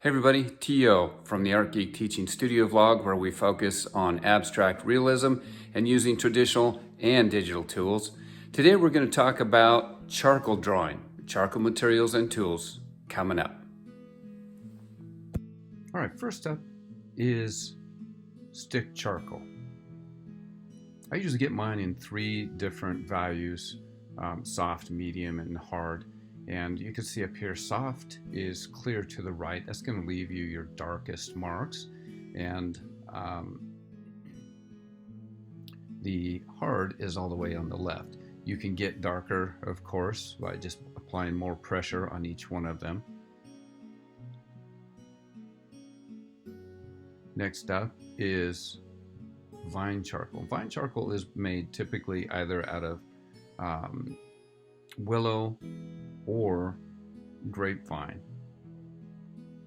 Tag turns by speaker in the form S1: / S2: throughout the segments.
S1: Hey everybody, T.O. from the Art Geek Teaching Studio vlog, where we focus on abstract realism and using traditional and digital tools. Today we're going to talk about charcoal drawing, charcoal materials and tools coming up.
S2: All right, first up is stick charcoal. I usually get mine in 3 different values, soft, medium, and hard. And you can see up here, soft is clear to the right. That's going to leave you your darkest marks. And the hard is all the way on the left. You can get darker, of course, by just applying more pressure on each one of them. Next up is vine charcoal. Vine charcoal is made typically either out of willow or grapevine.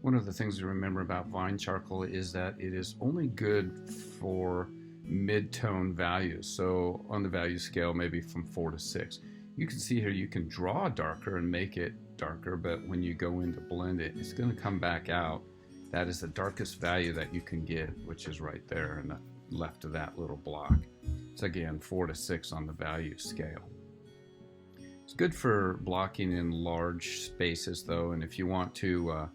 S2: One of the things to remember about vine charcoal is that it is only good for mid-tone values. So on the value scale, maybe from 4 to 6. You can see here you can draw darker and make it darker, but when you go in to blend it, it's going to come back out. That is the darkest value that you can get, which is right there in the left of that little block. It's again 4 to 6 on the value scale. It's good for blocking in large spaces though, and if you want to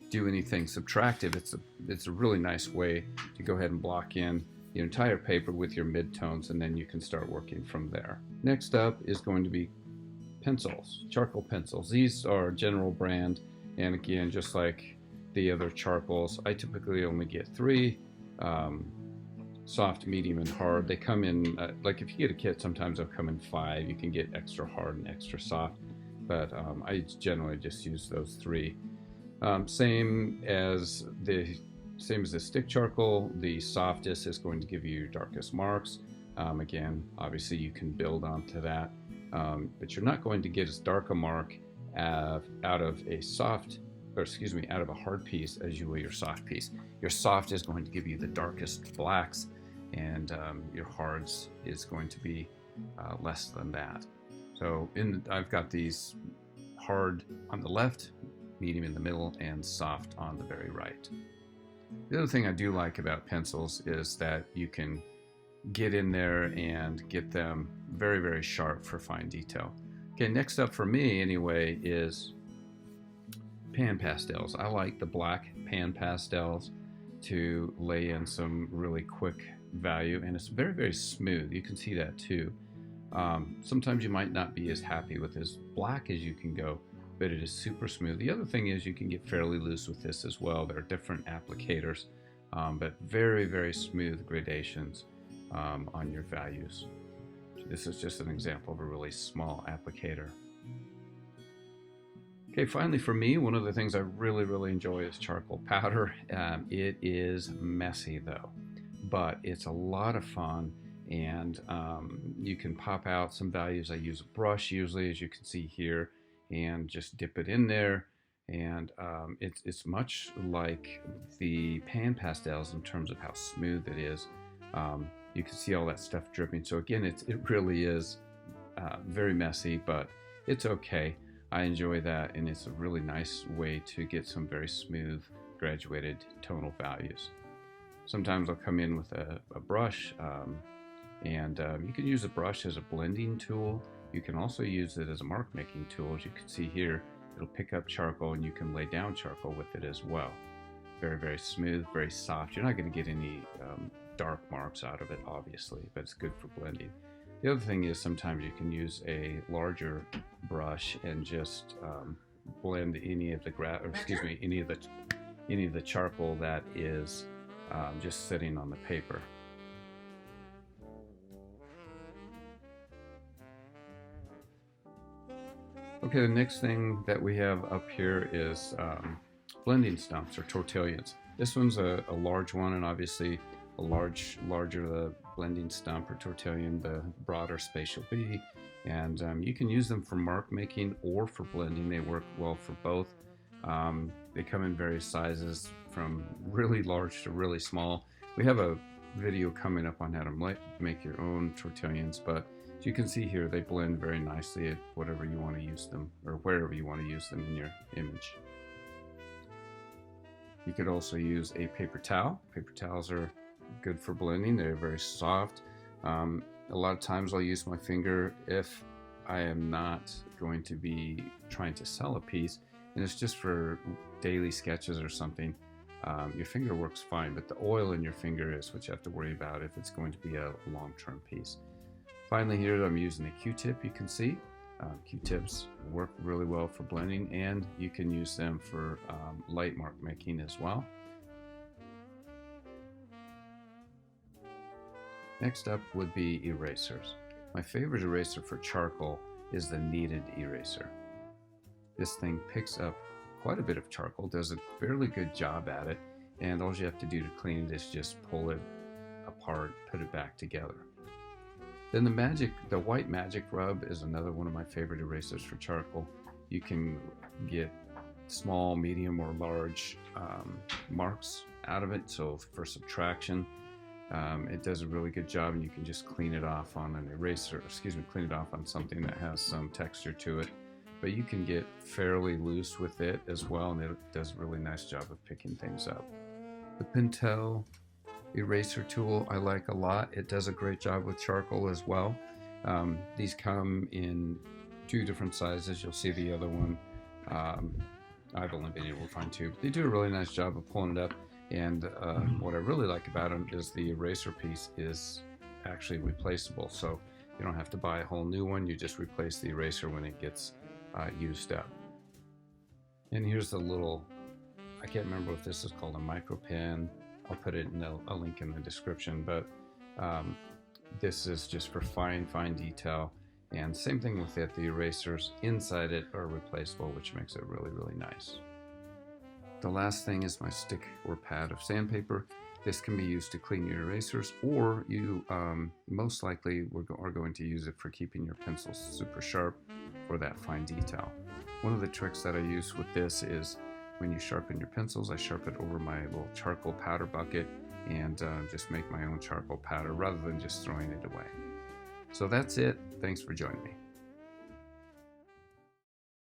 S2: do anything subtractive, it's a really nice way to go ahead and block in the entire paper with your midtones, and then you can start working from there. Next up is going to be pencils, charcoal pencils. These are general brand, and again, just like the other charcoals, I typically only get 3. Soft, medium, and hard. They come in, like if you get a kit, sometimes they'll come in 5. You can get extra hard and extra soft, but I generally just use those 3. Same as the stick charcoal, the softest is going to give you your darkest marks. Again, obviously you can build onto that, but you're not going to get as dark a mark out of a hard piece as you will your soft piece. Your soft is going to give you the darkest blacks, and your hards is going to be less than that. So I've got these hard on the left, medium in the middle, and soft on the very right. The other thing I do like about pencils is that you can get in there and get them very, very sharp for fine detail. Okay, next up for me anyway is pan pastels. I like the black pan pastels to lay in some really quick value, and it's very, very smooth. You can see that too. Sometimes you might not be as happy with as black as you can go, but it is super smooth. The other thing is you can get fairly loose with this as well. There are different applicators, but very, very smooth gradations on your values. This is just an example of a really small applicator. Okay, finally for me, one of the things I really, really enjoy is charcoal powder. It is messy though, but it's a lot of fun, and you can pop out some values. I use a brush usually, as you can see here, and just dip it in there, and it's much like the pan pastels in terms of how smooth it is. You can see all that stuff dripping. So again, it really is very messy, but it's okay. I enjoy that, and it's a really nice way to get some very smooth graduated tonal values. Sometimes I'll come in with a brush, and you can use a brush as a blending tool. You can also use it as a mark making tool. As you can see here, it'll pick up charcoal, and you can lay down charcoal with it as well. Very, very smooth, very soft. You're not going to get any dark marks out of it, obviously, but it's good for blending. The other thing is sometimes you can use a larger brush and just blend any of the charcoal that is just sitting on the paper. Okay, the next thing that we have up here is blending stumps or tortillas. This one's a large one, and obviously the larger the blending stump or tortillon, the broader space you'll be. And you can use them for mark making or for blending. They work well for both. They come in various sizes, from really large to really small. We have a video coming up on how to make your own tortillons, but as you can see here, they blend very nicely at whatever you want to use them, or wherever you want to use them in your image. You could also use a paper towel. Paper towels are good for blending. They're very soft. A lot of times I'll use my finger if I am not going to be trying to sell a piece, and it's just for daily sketches or something. Your finger works fine, but the oil in your finger is what you have to worry about if it's going to be a long-term piece. Finally, here I'm using a Q-tip. You can see Q-tips work really well for blending, and you can use them for light mark making as well. Next up would be erasers. My favorite eraser for charcoal is the Kneaded Eraser. This thing picks up quite a bit of charcoal, does a fairly good job at it, and all you have to do to clean it is just pull it apart, put it back together. Then the white magic rub is another one of my favorite erasers for charcoal. You can get small, medium, or large marks out of it, so for subtraction, it does a really good job, and you can just clean it off on an eraser, clean it off on something that has some texture to it. But you can get fairly loose with it as well, and it does a really nice job of picking things up. The Pentel eraser tool I like a lot. It does a great job with charcoal as well. These come in 2 different sizes. You'll see the other one. I've only been able to find 2. But they do a really nice job of pulling it up. And what I really like about them is the eraser piece is actually replaceable. So you don't have to buy a whole new one. You just replace the eraser when it gets used up. And here's the little, I can't remember if this is called a micro pen. I'll put it in a link in the description, but this is just for fine detail. And same thing with it, the erasers inside it are replaceable, which makes it really, really nice. The last thing is my stick or pad of sandpaper. This can be used to clean your erasers, or you most likely are going to use it for keeping your pencils super sharp for that fine detail. One of the tricks that I use with this is when you sharpen your pencils, I sharpen it over my little charcoal powder bucket and just make my own charcoal powder rather than just throwing it away. So that's it. Thanks for joining me.